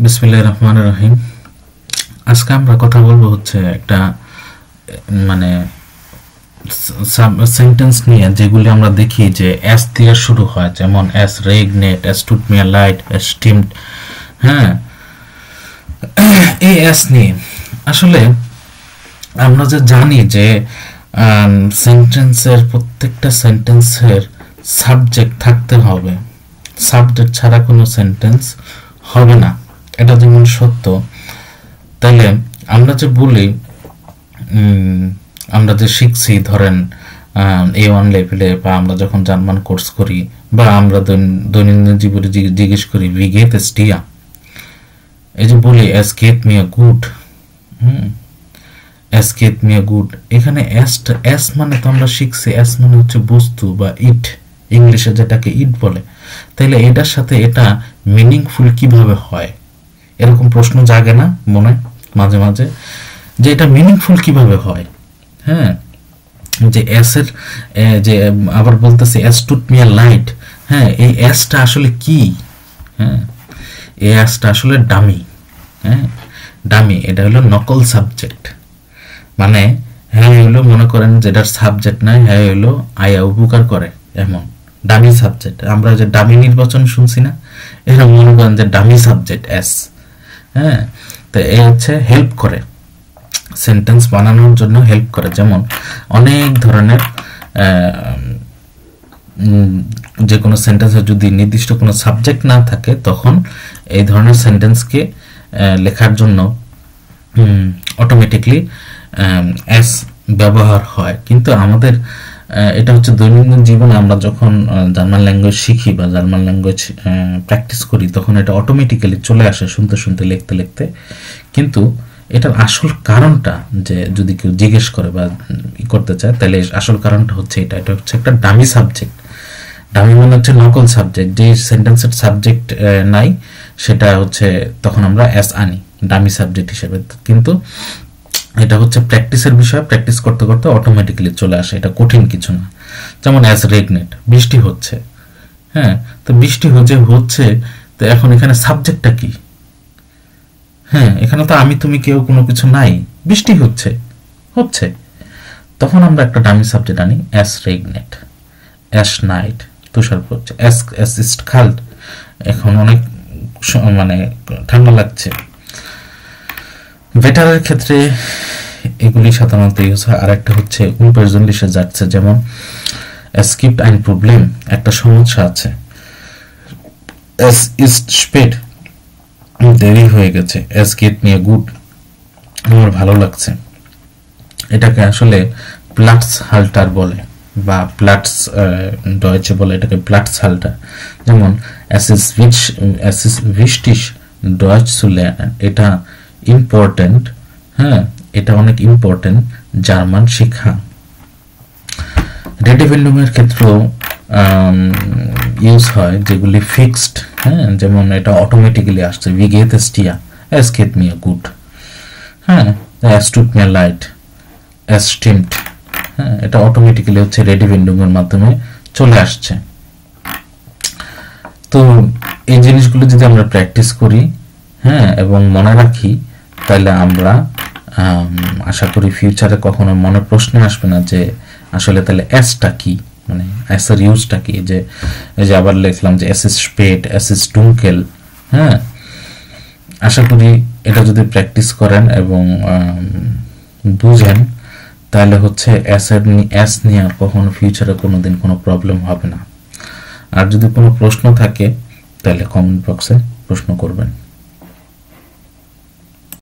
বিসমিল্লাহির রহমানির রহিম। আজকে আমরা কথা বলবো হচ্ছে একটা মানে সেন্টেন্স নিয়ে যেগুলি আমরা দেখি যে এস দিয়ে শুরু হয়, যেমন এস রেগনেট, এস টুট মি আ লাইট, এস স্টিমড। হ্যাঁ, এই এস নিয়ে আসলে আমরা যে জানি যে সেন্টেন্সের প্রত্যেকটা সেন্টেন্সের সাবজেক্ট থাকতে হবে, সাবজেক্ট ছাড়া কোনো সেন্টেন্স হবে না, এটা যেমন সত্য। তাহলে আমরা যে বলি, আমরা যে শিখছি ধরেন A1 লেভেলে, বা আমরা যখন জার্মান কোর্স করি, বা আমরা দৈনন্দিন জীবনে জিজ্ঞেস করি ভি গেট এস টিয়া, এই যে বলি S get me a good, S get me a good, এখানে এস মানে তো আমরা শিখছি এস মানে হচ্ছে বস্তু বা ইট, ইংলিশে যেটাকে ইট বলে। তাহলে এটার সাথে এটা মিনিংফুল কিভাবে হয়, এরকম প্রশ্ন জাগে না মনে মাঝে মাঝে, যে এটা মিনিংফুল কিভাবে হয়। হ্যাঁ, যে এস এর যে আবার বলতেছে এস টুট মি আ লাইট, হ্যাঁ, এই এসটা আসলে কি? হ্যাঁ, এই এসটা আসলে ডামি। হ্যাঁ, ডামি, এটা হলো নকল সাবজেক্ট। মানে হ্যাঁ হইলো, মনে করেন যেটার সাবজেক্ট নাই, হ্যাঁ হইলো আয়া উপকার করে, এমন ডামি সাবজেক্ট। আমরা যে ডামি নির্বাচন শুনছি না, এটা মনে করেন যে ডামি সাবজেক্ট এস। হ্যাঁ, তো এ হচ্ছে হেল্প করে, সেন্টেন্স বানানোর জন্য হেল্প করে। যেমন অনেক ধরনের যে কোনো সেন্টেন্সে যদি নির্দিষ্ট কোনো সাবজেক্ট না থাকে, তখন এই ধরনের সেন্টেন্সকে লেখার জন্য অটোমেটিকলি এস ব্যবহার হয়। কিন্তু আমাদের এটা হচ্ছে দৈনন্দিন জীবনে আমরা যখন জার্মান ল্যাঙ্গুয়েজ শিখি বা জার্মান ল্যাঙ্গুয়েজ প্র্যাকটিস করি, তখন এটা অটোমেটিক্যালি চলে আসে শুনতে শুনতে, লিখতে লিখতে। কিন্তু এটার আসল কারণটা, যে যদি কেউ জিজ্ঞেস করে বা করতে চায়, তাহলে আসল কারণটা হচ্ছে এটা হচ্ছে একটা ডামি সাবজেক্ট। ডামি মানে হচ্ছে নকল সাবজেক্ট, যে সেন্টেন্সের সাবজেক্ট নাই, সেটা হচ্ছে তখন আমরা এস আনি ডামি সাবজেক্ট হিসেবে। কিন্তু এটা হচ্ছে প্র্যাকটিসের বিষয়, প্র্যাকটিস করতে করতে অটোমেটিক্যালি চলে আসে, এটা কঠিন কিছু না। যেমন অ্যাজ রেগনেট, বৃষ্টি হচ্ছে। হ্যাঁ, তো বৃষ্টি হচ্ছে, তো এখন এখানে সাবজেক্টটা কি? হ্যাঁ, এখানে তো আমি তুমি কেউ কোনো কিছু নাই, বৃষ্টি হচ্ছে, তখন আমরা একটা ডামি সাবজেক্ট আনি অ্যাজ রেগনেট, অ্যাশ নাইট, তুষার পড়ছে, অ্যাস ইস্ট খাল্ড, এখন অনেক মানে ঠান্ডা লাগছে। বেটারের ক্ষেত্রে এগুলি সাধারণত ইউজ হয়। আর একটা হচ্ছে unpersönliche যাচ্ছে, যেমন es gibt ein Problem, একটা সমস্যা আছে, es ist spät, দেরি হয়ে গেছে, es geht mir gut, আমার ভালো লাগছে। এটাকে আসলে প্লাটস হাল্টার বলে, বা প্লাটস ডয়েচে বলে এটাকে প্লাটস হাল্টার। যেমন es ist wichtig Deutsch zu lernen, এটা ইম্পর্টেন্ট। হ্যাঁ, এটা অনেক ইম্পর্টেন্ট জার্মান শিক্ষা। রেডিভেন্ডুমের ক্ষেত্রেও ইউজ হয়, যেগুলি ফিক্সড। হ্যাঁ, যেমন এটা অটোমেটিক্যালি আসছে ভি গেট এস টিয়া, as get me a good. হ্যাঁ, এস টুট মি আ লাইট, এস স্টিমড। হ্যাঁ, এটা অটোমেটিক্যালি হচ্ছে রেডিভেন্ডুমের মাধ্যমে চলে আসছে। তো এই জিনিসগুলো যদি আমরা প্র্যাকটিস করি, হ্যাঁ, এবং মনে রাখি, তাহলে আমরা আশা করি ফিউচারে কখনো মনে প্রশ্ন আসবে না যে আসলে তাহলে এসটা কি, মানে এস এর ইউজটা কি। যে এই যে আবার লিখলাম যে এস ইস স্পেট, এস ইস ডুঙ্কেল। হ্যাঁ, আশা করি এটা যদি প্র্যাকটিস করেন এবং বুঝেন, তাহলে হচ্ছে এস নিয়ে আর কখনো ফিউচারে কোনোদিন কোনো প্রবলেম হবে না। আর যদি কোনো প্রশ্ন থাকে, তাহলে কমেন্ট বক্সে প্রশ্ন করবেন।